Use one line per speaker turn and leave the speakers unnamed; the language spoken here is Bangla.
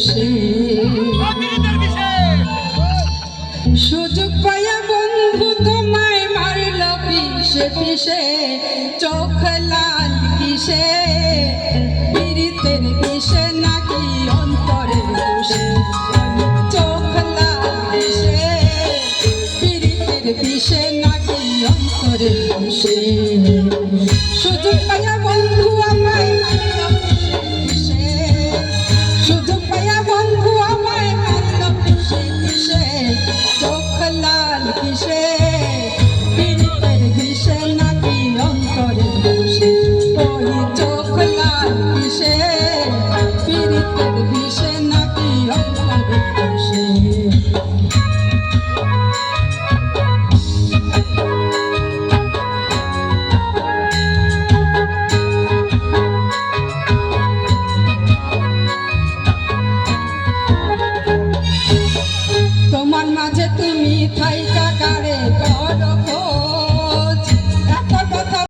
বসে সুযোগ পায়া বন্ধু তোমায় মারল পিষে পিষে চোখ লাল কিসে পীড়িতের বিষে নাকি অন্তরে বসে চোখ লাল কিসে পীড়িতের বিষে নাকি অন্তরে বসে সুযোগ পায়া বন্ধু আমায় মারল পিষে সুযোগ পায়া বন্ধু আমায় মারল পিষে পিষে চোখ লাল কিসে পীড়িতের বিষে নাকি অন্তরে বসে ওই চোখ লাল কিসে পীড়িতের বিষে